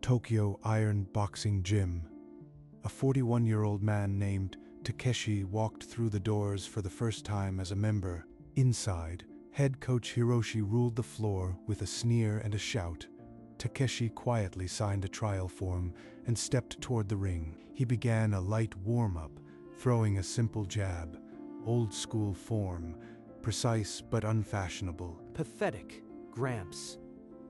Tokyo Iron Boxing Gym. A 41-year-old man named Takeshi walked through the doors for the first time as a member. Inside, head coach Hiroshi ruled the floor with a sneer and a shout. Takeshi quietly signed a trial form and stepped toward the ring. He began a light warm-up, throwing a simple jab, old-school form, precise but unfashionable. Pathetic, Gramps.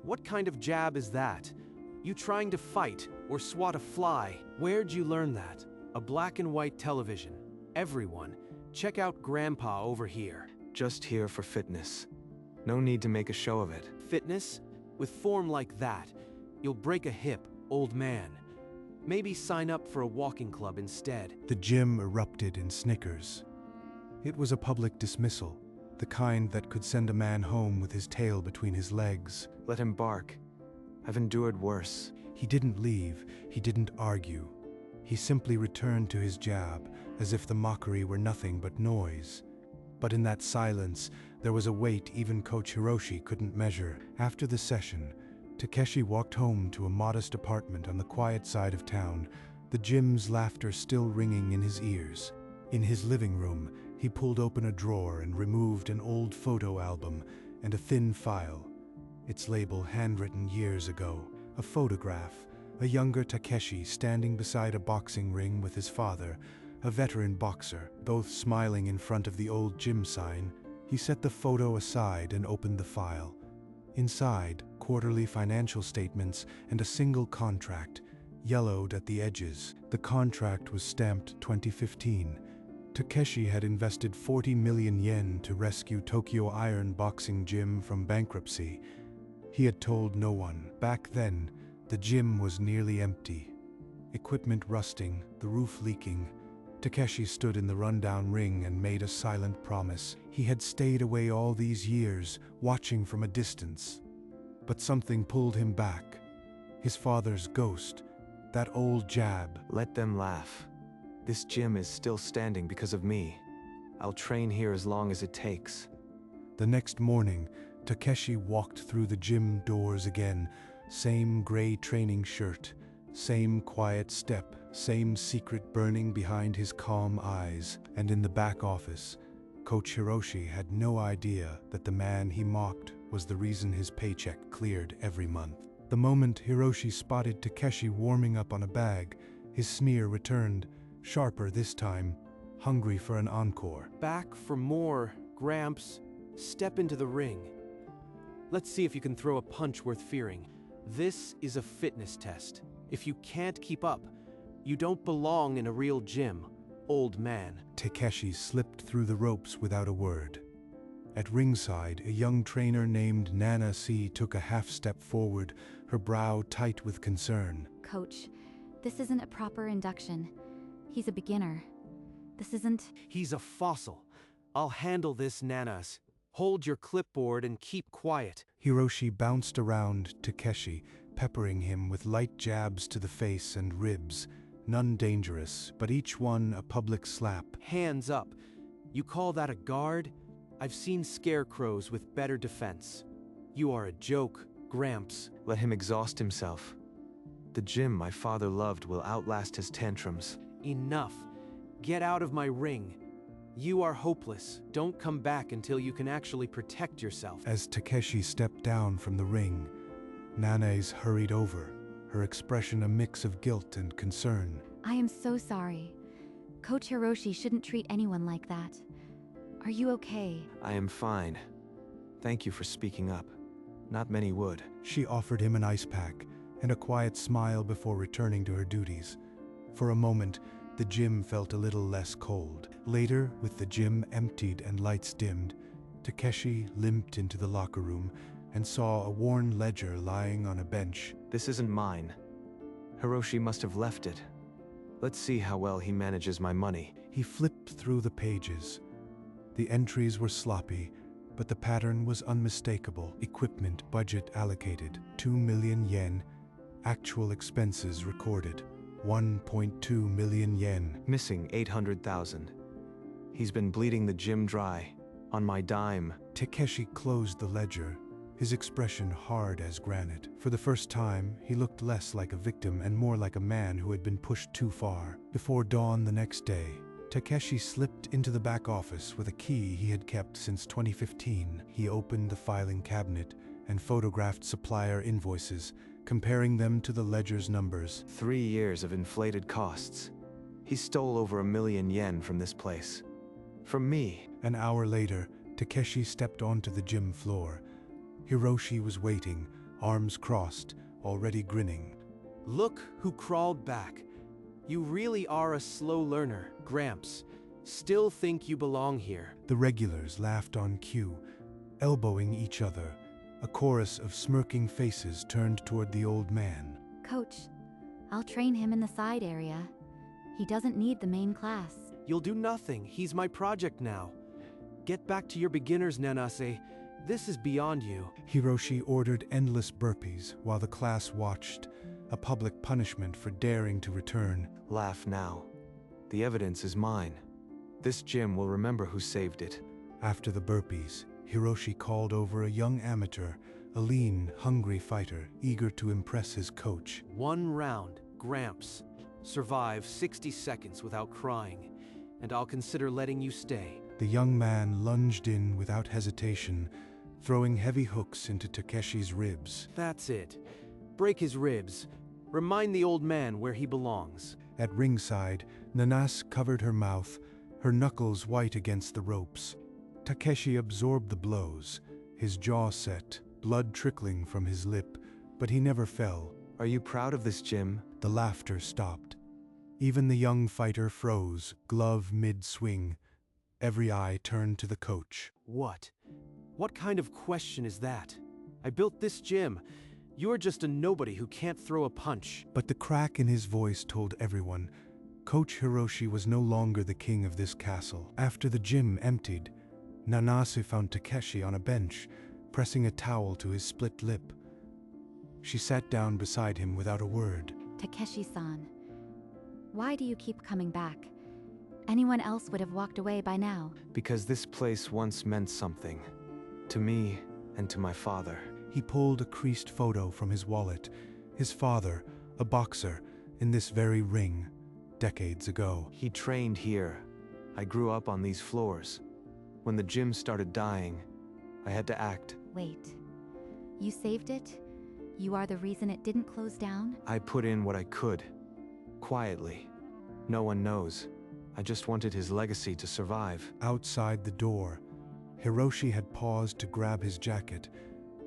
What kind of jab is that? You trying to fight or swat a fly? Where'd you learn that? A black and white television. Everyone, check out Grandpa over here. Just here for fitness. No need to make a show of it. Fitness? With form like that, you'll break a hip, old man. Maybe sign up for a walking club instead. The gym erupted in snickers. It was a public dismissal, the kind that could send a man home with his tail between his legs. Let him bark. I've endured worse. He didn't leave, he didn't argue. He simply returned to his jab, as if the mockery were nothing but noise. But in that silence, there was a weight even Coach Hiroshi couldn't measure. After the session, Takeshi walked home to a modest apartment on the quiet side of town, the gym's laughter still ringing in his ears. In his living room, he pulled open a drawer and removed an old photo album and a thin file, its label handwritten years ago. A photograph, a younger Takeshi standing beside a boxing ring with his father, a veteran boxer, both smiling in front of the old gym sign. He set the photo aside and opened the file. Inside, quarterly financial statements and a single contract, yellowed at the edges. The contract was stamped 2015. Takeshi had invested 40 million yen to rescue Tokyo Iron Boxing Gym from bankruptcy. He had told no one. Back then, the gym was nearly empty. Equipment rusting, the roof leaking. Takeshi stood in the rundown ring and made a silent promise. He had stayed away all these years, watching from a distance. But something pulled him back. His father's ghost, that old jab. Let them laugh. This gym is still standing because of me. I'll train here as long as it takes. The next morning, Takeshi walked through the gym doors again. Same gray training shirt, same quiet step, same secret burning behind his calm eyes. And in the back office, Coach Hiroshi had no idea that the man he mocked was the reason his paycheck cleared every month. The moment Hiroshi spotted Takeshi warming up on a bag, his sneer returned, sharper this time, hungry for an encore. Back for more, Gramps. Step into the ring. Let's see if you can throw a punch worth fearing. This is a fitness test. If you can't keep up, you don't belong in a real gym, old man. Takeshi slipped through the ropes without a word. At ringside, a young trainer named Nana C took a half step forward, her brow tight with concern. Coach, this isn't a proper induction. He's a beginner. This isn't... He's a fossil. I'll handle this, Nanas. Hold your clipboard and keep quiet. Hiroshi bounced around Takeshi, peppering him with light jabs to the face and ribs. None dangerous, but each one a public slap. Hands up. You call that a guard? I've seen scarecrows with better defense. You are a joke, Gramps. Let him exhaust himself. The gym my father loved will outlast his tantrums. Enough. Get out of my ring. You are hopeless. Don't come back until you can actually protect yourself. As Takeshi stepped down from the ring, Nana's hurried over, her expression a mix of guilt and concern. I am so sorry. Coach Hiroshi shouldn't treat anyone like that. Are you okay? I am fine. Thank you for speaking up. Not many would. She offered him an ice pack and a quiet smile before returning to her duties. For a moment, the gym felt a little less cold. Later, with the gym emptied and lights dimmed, Takeshi limped into the locker room and saw a worn ledger lying on a bench. This isn't mine. Hiroshi must have left it. Let's see how well he manages my money. He flipped through the pages. The entries were sloppy, but the pattern was unmistakable. Equipment budget allocated, 2 million yen. Actual expenses recorded, 1.2 million yen. Missing 800,000. He's been bleeding the gym dry. On my dime. Takeshi closed the ledger, his expression hard as granite. For the first time, he looked less like a victim and more like a man who had been pushed too far. Before dawn the next day, Takeshi slipped into the back office with a key he had kept since 2015. He opened the filing cabinet and photographed supplier invoices, comparing them to the ledger's numbers. 3 years of inflated costs. He stole over 1,000,000 yen from this place. From me. An hour later, Takeshi stepped onto the gym floor. Hiroshi was waiting, arms crossed, already grinning. Look who crawled back. You really are a slow learner, Gramps. Still think you belong here. The regulars laughed on cue, elbowing each other. A chorus of smirking faces turned toward the old man. Coach, I'll train him in the side area. He doesn't need the main class. You'll do nothing. He's my project now. Get back to your beginners, Nanase. This is beyond you. Hiroshi ordered endless burpees while the class watched, a public punishment for daring to return. Laugh now. The evidence is mine. This gym will remember who saved it. After the burpees, Hiroshi called over a young amateur, a lean, hungry fighter, eager to impress his coach. 1 round, Gramps. Survive 60 seconds without crying, and I'll consider letting you stay. The young man lunged in without hesitation, throwing heavy hooks into Takeshi's ribs. That's it. Break his ribs. Remind the old man where he belongs. At ringside, Nanas covered her mouth, her knuckles white against the ropes. Takeshi absorbed the blows, his jaw set, blood trickling from his lip, but he never fell. Are you proud of this gym? The laughter stopped. Even the young fighter froze, glove mid-swing. Every eye turned to the coach. What? What kind of question is that? I built this gym. You're just a nobody who can't throw a punch. But the crack in his voice told everyone, Coach Hiroshi was no longer the king of this castle. After the gym emptied, Nanase found Takeshi on a bench, pressing a towel to his split lip. She sat down beside him without a word. Takeshi-san, why do you keep coming back? Anyone else would have walked away by now. Because this place once meant something. To me and to my father. He pulled a creased photo from his wallet. His father, a boxer, in this very ring, decades ago. He trained here. I grew up on these floors. When the gym started dying, I had to act. Wait, you saved it? You are the reason it didn't close down? I put in what I could. Quietly. No one knows. I just wanted his legacy to survive. Outside the door, Hiroshi had paused to grab his jacket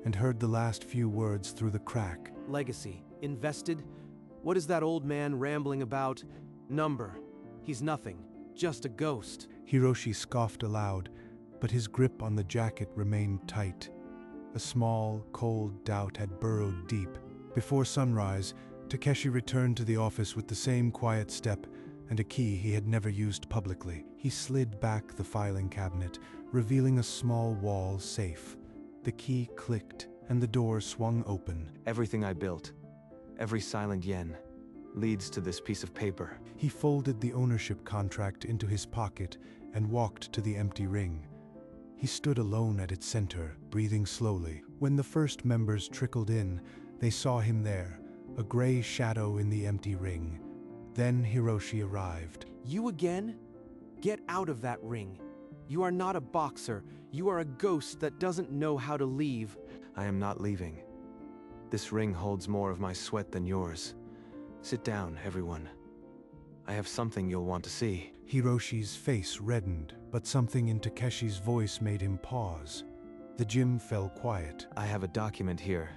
and heard the last few words through the crack. Legacy. Invested? What is that old man rambling about? Number. He's nothing. Just a ghost. Hiroshi scoffed aloud, but his grip on the jacket remained tight. A small, cold doubt had burrowed deep. Before sunrise, Takeshi returned to the office with the same quiet step and a key he had never used publicly. He slid back the filing cabinet, revealing a small wall safe. The key clicked, and the door swung open. Everything I built, every silent yen, leads to this piece of paper. He folded the ownership contract into his pocket and walked to the empty ring. He stood alone at its center, breathing slowly. When the first members trickled in, they saw him there, a gray shadow in the empty ring. Then Hiroshi arrived. You again? Get out of that ring. You are not a boxer. You are a ghost that doesn't know how to leave. I am not leaving. This ring holds more of my sweat than yours. Sit down, everyone. I have something you'll want to see. Hiroshi's face reddened, but something in Takeshi's voice made him pause. The gym fell quiet. I have a document here.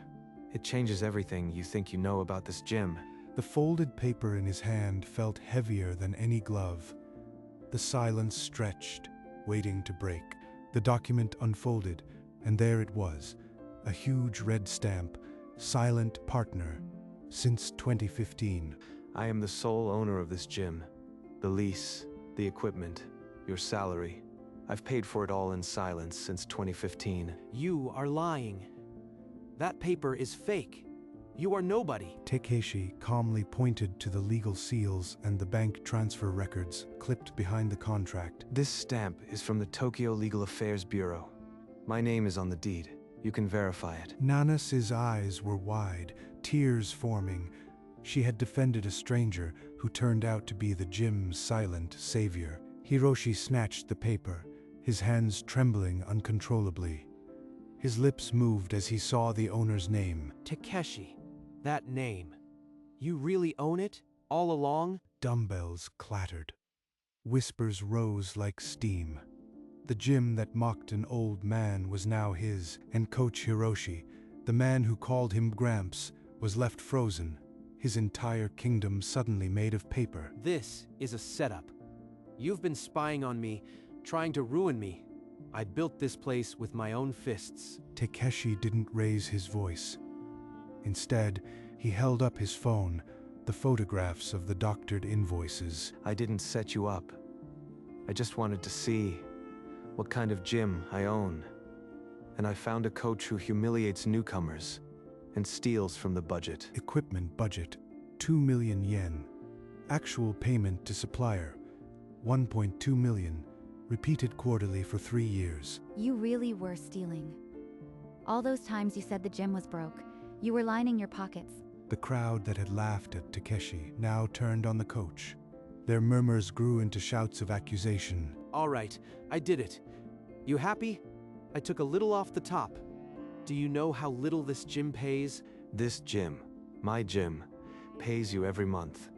It changes everything you think you know about this gym. The folded paper in his hand felt heavier than any glove. The silence stretched, waiting to break. The document unfolded, and there it was, a huge red stamp, Silent Partner, since 2015. I am the sole owner of this gym. The lease, the equipment, your salary. I've paid for it all in silence since 2015. You are lying. That paper is fake. You are nobody. Takeshi calmly pointed to the legal seals and the bank transfer records clipped behind the contract. This stamp is from the Tokyo Legal Affairs Bureau. My name is on the deed. You can verify it. Nanas's eyes were wide, tears forming. She had defended a stranger who turned out to be the gym's silent savior. Hiroshi snatched the paper, his hands trembling uncontrollably. His lips moved as he saw the owner's name. Takeshi. That name. You really own it? All along? Dumbbells clattered. Whispers rose like steam. The gym that mocked an old man was now his, and Coach Hiroshi, the man who called him Gramps, was left frozen, his entire kingdom suddenly made of paper. This is a setup. You've been spying on me, trying to ruin me. I built this place with my own fists. Takeshi didn't raise his voice. Instead, he held up his phone, the photographs of the doctored invoices. I didn't set you up. I just wanted to see what kind of gym I own. And I found a coach who humiliates newcomers and steals from the budget. Equipment budget, 2 million yen. Actual payment to supplier, 1.2 million. Repeated quarterly for 3 years. You really were stealing. All those times you said the gym was broke, you were lining your pockets. The crowd that had laughed at Takeshi now turned on the coach. Their murmurs grew into shouts of accusation. All right, I did it. You happy? I took a little off the top. Do you know how little this gym pays? This gym, my gym, pays you every month,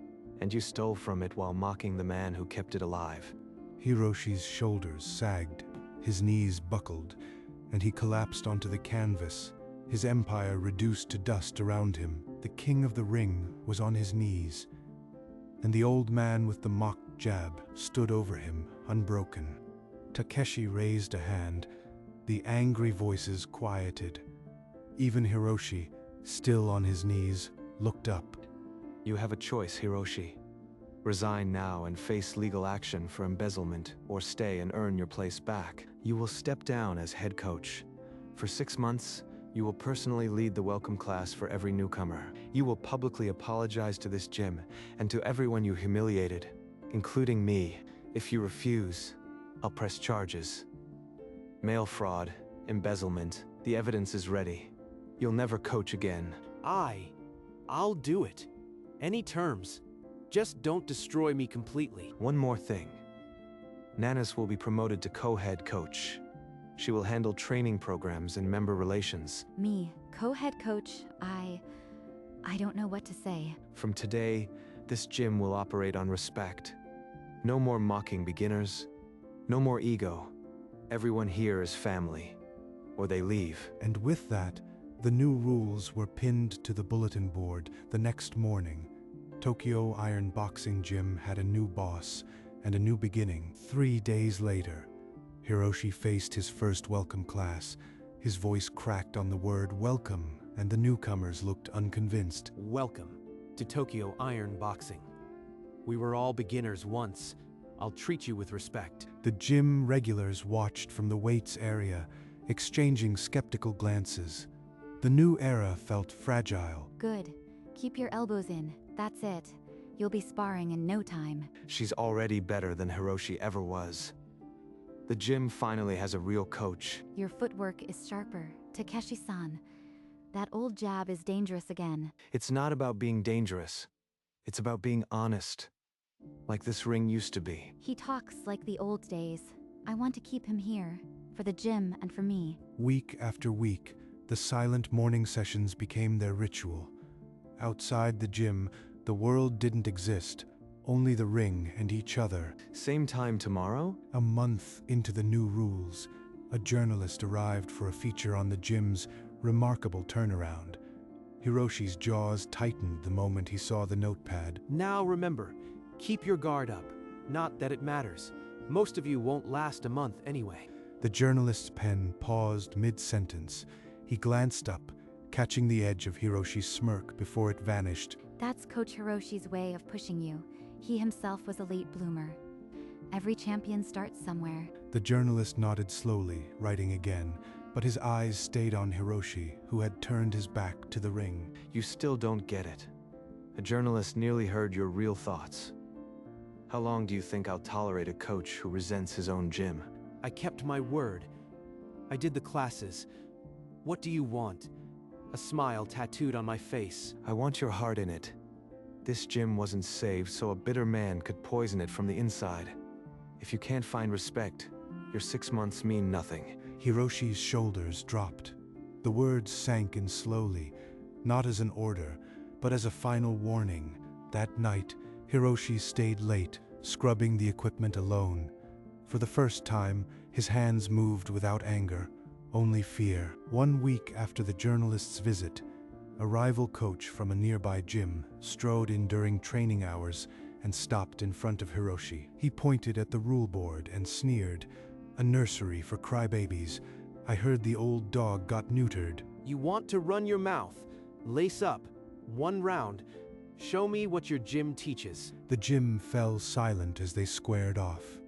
and you stole from it while mocking the man who kept it alive. Hiroshi's shoulders sagged, his knees buckled, and he collapsed onto the canvas, his empire reduced to dust around him. The king of the ring was on his knees, and the old man with the mock jab stood over him, unbroken. Takeshi raised a hand. The angry voices quieted. Even Hiroshi, still on his knees, looked up. You have a choice, Hiroshi. Resign now and face legal action for embezzlement, or stay and earn your place back. You will step down as head coach. For 6 months, you will personally lead the welcome class for every newcomer. You will publicly apologize to this gym and to everyone you humiliated, including me. If you refuse, I'll press charges. Mail fraud, embezzlement, the evidence is ready. You'll never coach again. I'll do it. Any terms. Just don't destroy me completely. One more thing. Nanas will be promoted to co-head coach. She will handle training programs and member relations. Me, co-head coach, I don't know what to say. From today, this gym will operate on respect. No more mocking beginners. No more ego. Everyone here is family, or they leave. And with that, the new rules were pinned to the bulletin board the next morning. Tokyo Iron Boxing Gym had a new boss and a new beginning. 3 days later, Hiroshi faced his first welcome class. His voice cracked on the word welcome, and the newcomers looked unconvinced. Welcome to Tokyo Iron Boxing. We were all beginners once. I'll treat you with respect. The gym regulars watched from the weights area, exchanging skeptical glances. The new era felt fragile. Good. Keep your elbows in. That's it. You'll be sparring in no time. She's already better than Hiroshi ever was. The gym finally has a real coach. Your footwork is sharper. Takeshi-san, that old jab is dangerous again. It's not about being dangerous. It's about being honest. Like this ring used to be. He talks like the old days. I want to keep him here, for the gym and for me. Week after week, the silent morning sessions became their ritual. Outside the gym, the world didn't exist, only the ring and each other. Same time tomorrow? A month into the new rules, a journalist arrived for a feature on the gym's remarkable turnaround. Hiroshi's jaws tightened the moment he saw the notepad. Now remember, keep your guard up. Not that it matters. Most of you won't last a month anyway. The journalist's pen paused mid-sentence. He glanced up, catching the edge of Hiroshi's smirk before it vanished. That's Coach Hiroshi's way of pushing you. He himself was a late bloomer. Every champion starts somewhere. The journalist nodded slowly, writing again, but his eyes stayed on Hiroshi, who had turned his back to the ring. You still don't get it. A journalist nearly heard your real thoughts. How long do you think I'll tolerate a coach who resents his own gym? I kept my word. I did the classes. What do you want? A smile tattooed on my face. I want your heart in it. This gym wasn't saved so a bitter man could poison it from the inside. If you can't find respect, your 6 months mean nothing. Hiroshi's shoulders dropped. The words sank in slowly, not as an order, but as a final warning. That night, Hiroshi stayed late, scrubbing the equipment alone. For the first time, his hands moved without anger, only fear. 1 week after the journalist's visit, a rival coach from a nearby gym strode in during training hours and stopped in front of Hiroshi. He pointed at the rule board and sneered, "A nursery for crybabies. I heard the old dog got neutered." You want to run your mouth. Lace up. 1 round. Show me what your gym teaches. The gym fell silent as they squared off.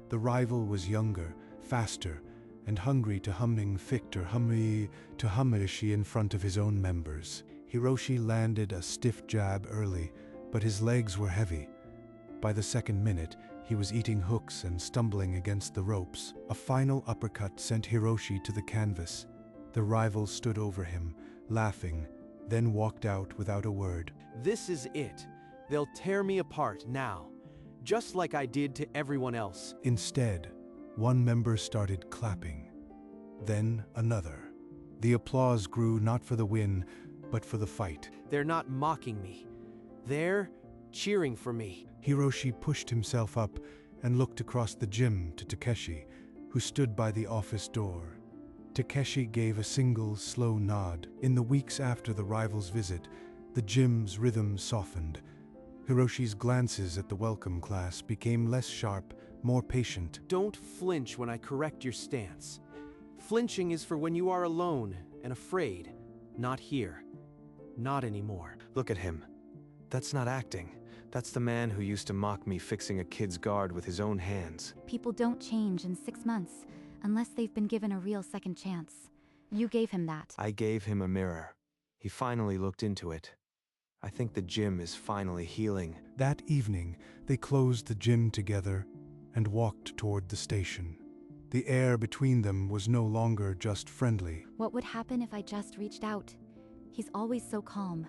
The rival was younger, faster, and hungry to humming Victor Hummy to Hiroshi in front of his own members. Hiroshi landed a stiff jab early, but his legs were heavy. By the second minute, he was eating hooks and stumbling against the ropes. A final uppercut sent Hiroshi to the canvas. The rival stood over him, laughing, then walked out without a word. This is it. They'll tear me apart now, just like I did to everyone else. Instead, one member started clapping. Then another. The applause grew not for the win, but for the fight. They're not mocking me. They're cheering for me. Hiroshi pushed himself up and looked across the gym to Takeshi, who stood by the office door. Takeshi gave a single, slow nod. In the weeks after the rival's visit, the gym's rhythm softened. Hiroshi's glances at the welcome class became less sharp, more patient. Don't flinch when I correct your stance. Flinching is for when you are alone and afraid. Not here. Not anymore. Look at him. That's not acting. That's the man who used to mock me fixing a kid's guard with his own hands. People don't change in 6 months unless they've been given a real second chance. You gave him that. I gave him a mirror. He finally looked into it. I think the gym is finally healing. That evening, they closed the gym together and walked toward the station. The air between them was no longer just friendly. What would happen if I just reached out? He's always so calm.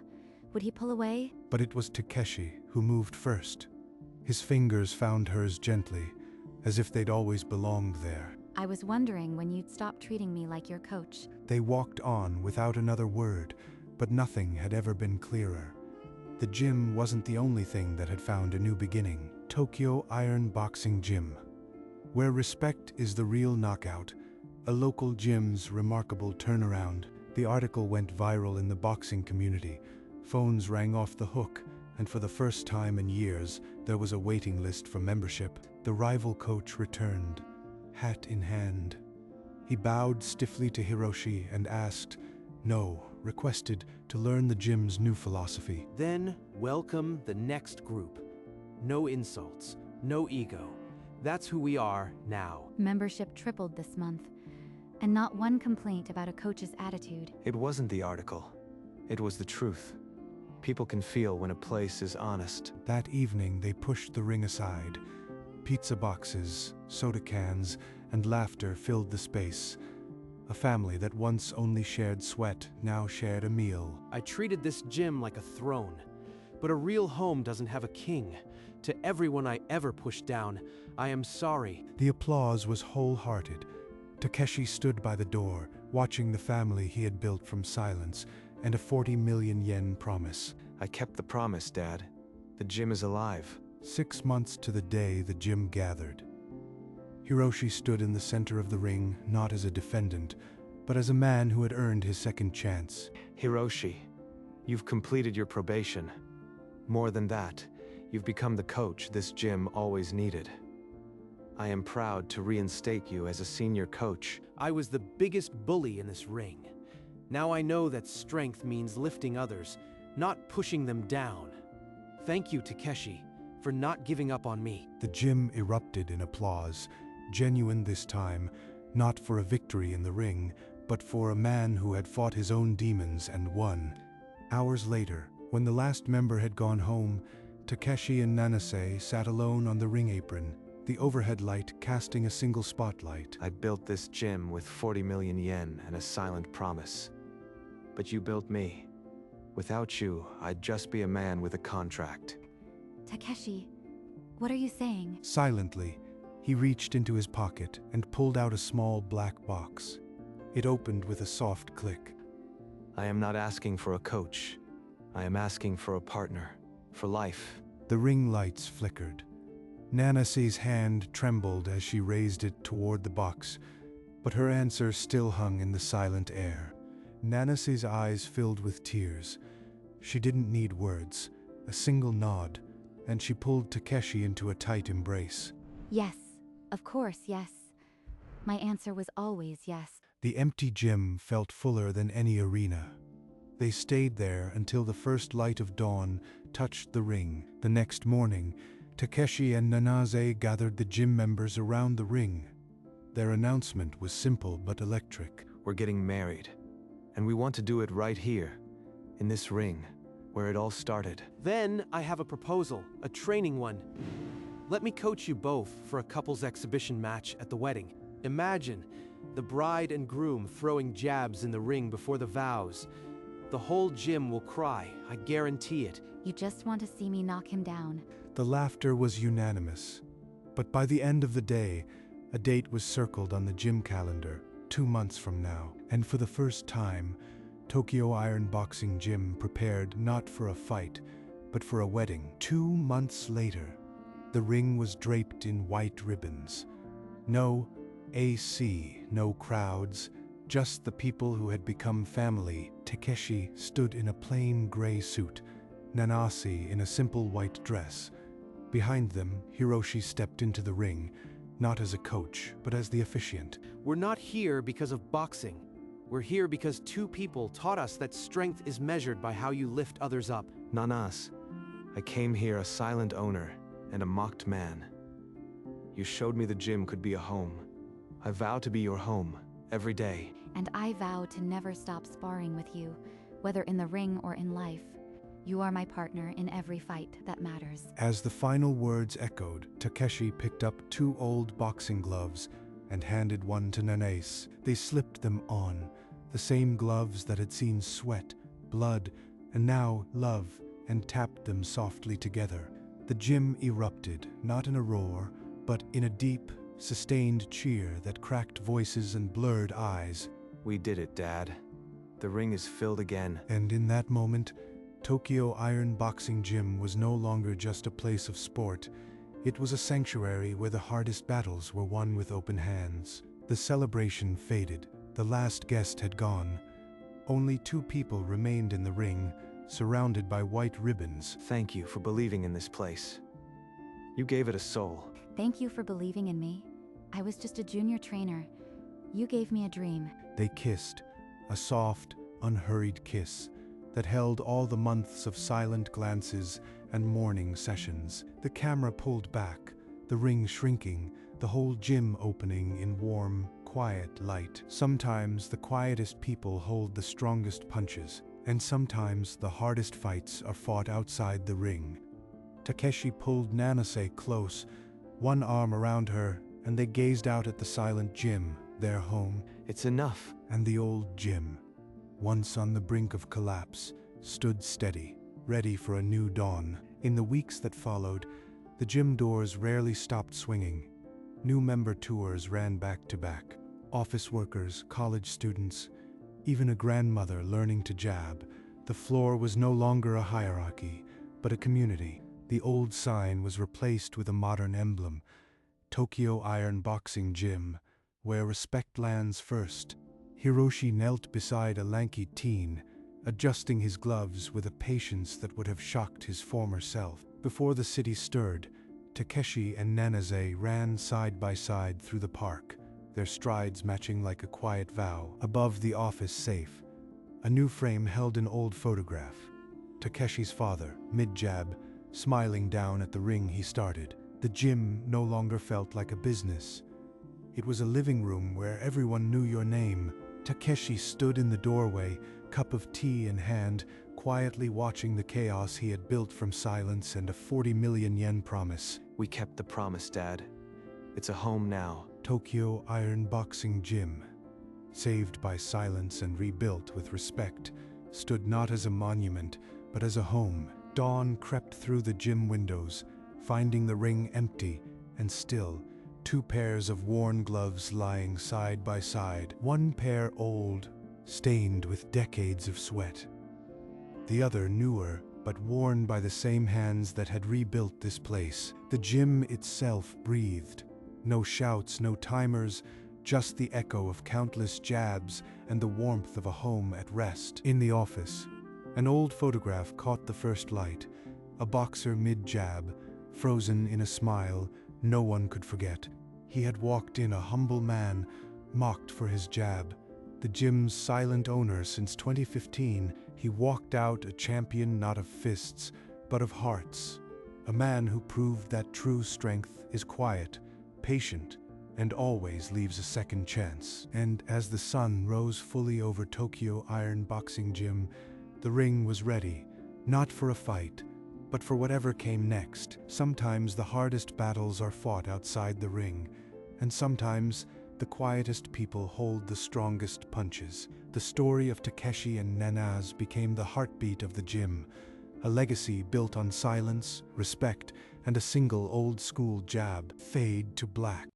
Would he pull away? But it was Takeshi who moved first. His fingers found hers gently, as if they'd always belonged there. I was wondering when you'd stop treating me like your coach. They walked on without another word, but nothing had ever been clearer. The gym wasn't the only thing that had found a new beginning. Tokyo Iron Boxing Gym. Where respect is the real knockout, a local gym's remarkable turnaround. The article went viral in the boxing community. Phones rang off the hook, and for the first time in years, there was a waiting list for membership. The rival coach returned, hat in hand. He bowed stiffly to Hiroshi and asked, no, requested to learn the gym's new philosophy. Then welcome the next group. No insults, no ego. That's who we are now. Membership tripled this month, and not one complaint about a coach's attitude. It wasn't the article. It was the truth. People can feel when a place is honest. That evening, they pushed the ring aside. Pizza boxes, soda cans, and laughter filled the space. A family that once only shared sweat now shared a meal. I treated this gym like a throne, but a real home doesn't have a king. To everyone I ever pushed down, I am sorry. The applause was wholehearted. Takeshi stood by the door, watching the family he had built from silence and a 40 million yen promise. I kept the promise, Dad. The gym is alive. 6 months to the day the gym gathered. Hiroshi stood in the center of the ring, not as a defendant, but as a man who had earned his second chance. Hiroshi, you've completed your probation. More than that, you've become the coach this gym always needed. I am proud to reinstate you as a senior coach. I was the biggest bully in this ring. Now I know that strength means lifting others, not pushing them down. Thank you, Takeshi, for not giving up on me. The gym erupted in applause, genuine this time, not for a victory in the ring, but for a man who had fought his own demons and won. Hours later, when the last member had gone home, Takeshi and Nanase sat alone on the ring apron. the overhead light casting a single spotlight. I built this gym with 40 million yen and a silent promise. But you built me. Without you, I'd just be a man with a contract. Takeshi, what are you saying? Silently, he reached into his pocket and pulled out a small black box. It opened with a soft click. I am not asking for a coach. I am asking for a partner. For life. The ring lights flickered. Nanase's hand trembled as she raised it toward the box, but her answer still hung in the silent air. Nanase's eyes filled with tears. She didn't need words, a single nod, and she pulled Takeshi into a tight embrace. Yes, of course, yes. My answer was always yes. The empty gym felt fuller than any arena. They stayed there until the first light of dawn touched the ring. The next morning, Takeshi and Nanase gathered the gym members around the ring. Their announcement was simple but electric. We're getting married. And we want to do it right here, in this ring, where it all started. Then I have a proposal, a training one. Let me coach you both for a couples exhibition match at the wedding. Imagine the bride and groom throwing jabs in the ring before the vows. The whole gym will cry, I guarantee it. You just want to see me knock him down. The laughter was unanimous. But by the end of the day, a date was circled on the gym calendar, 2 months from now. And for the first time, Tokyo Iron Boxing Gym prepared not for a fight, but for a wedding. 2 months later, the ring was draped in white ribbons. No AC, no crowds, just the people who had become family. Takeshi stood in a plain gray suit, Nanase in a simple white dress. Behind them, Hiroshi stepped into the ring, not as a coach, but as the officiant. We're not here because of boxing. We're here because 2 people taught us that strength is measured by how you lift others up. Nanas, I came here a silent owner and a mocked man. You showed me the gym could be a home. I vow to be your home, every day. And I vow to never stop sparring with you, whether in the ring or in life. You are my partner in every fight that matters. As the final words echoed, Takeshi picked up 2 old boxing gloves and handed one to Nanase. They slipped them on, the same gloves that had seen sweat, blood, and now love, and tapped them softly together. The gym erupted, not in a roar, but in a deep, sustained cheer that cracked voices and blurred eyes. We did it, Dad. The ring is filled again. And in that moment, Tokyo Iron Boxing Gym was no longer just a place of sport. It was a sanctuary where the hardest battles were won with open hands. The celebration faded. The last guest had gone. Only 2 people remained in the ring, surrounded by white ribbons. Thank you for believing in this place. You gave it a soul. Thank you for believing in me. I was just a junior trainer. You gave me a dream. They kissed, a soft, unhurried kiss that held all the months of silent glances and morning sessions. The camera pulled back, the ring shrinking, the whole gym opening in warm, quiet light. Sometimes the quietest people hold the strongest punches, and sometimes the hardest fights are fought outside the ring. Takeshi pulled Nanase close, one arm around her, and they gazed out at the silent gym, their home. It's enough. And the old gym, once on the brink of collapse, stood steady, ready for a new dawn. In the weeks that followed, the gym doors rarely stopped swinging. New member tours ran back to back. Office workers, college students, even a grandmother learning to jab. The floor was no longer a hierarchy, but a community. The old sign was replaced with a modern emblem, Tokyo Iron Boxing Gym, where respect lands first. Hiroshi knelt beside a lanky teen, adjusting his gloves with a patience that would have shocked his former self. Before the city stirred, Takeshi and Nanase ran side by side through the park, their strides matching like a quiet vow. Above the office safe, a new frame held an old photograph. Takeshi's father, mid-jab, smiling down at the ring he started. The gym no longer felt like a business. It was a living room where everyone knew your name. Takeshi stood in the doorway, cup of tea in hand, quietly watching the chaos he had built from silence and a 40 million yen promise. We kept the promise, Dad. It's a home now. Tokyo Iron Boxing Gym, saved by silence and rebuilt with respect, stood not as a monument, but as a home. Dawn crept through the gym windows, finding the ring empty and still, 2 pairs of worn gloves lying side by side, one pair old, stained with decades of sweat. The other newer, but worn by the same hands that had rebuilt this place. The gym itself breathed. No shouts, no timers, just the echo of countless jabs and the warmth of a home at rest. In the office, an old photograph caught the first light. A boxer mid-jab, frozen in a smile no one could forget. He had walked in a humble man, mocked for his jab. The gym's silent owner since 2015, he walked out a champion not of fists, but of hearts. A man who proved that true strength is quiet, patient, and always leaves a second chance. And as the sun rose fully over Tokyo Iron Boxing Gym, the ring was ready, not for a fight, but for whatever came next. Sometimes the hardest battles are fought outside the ring, and sometimes the quietest people hold the strongest punches. The story of Takeshi and Nenaz became the heartbeat of the gym, a legacy built on silence, respect, and a single old-school jab. Fade to black.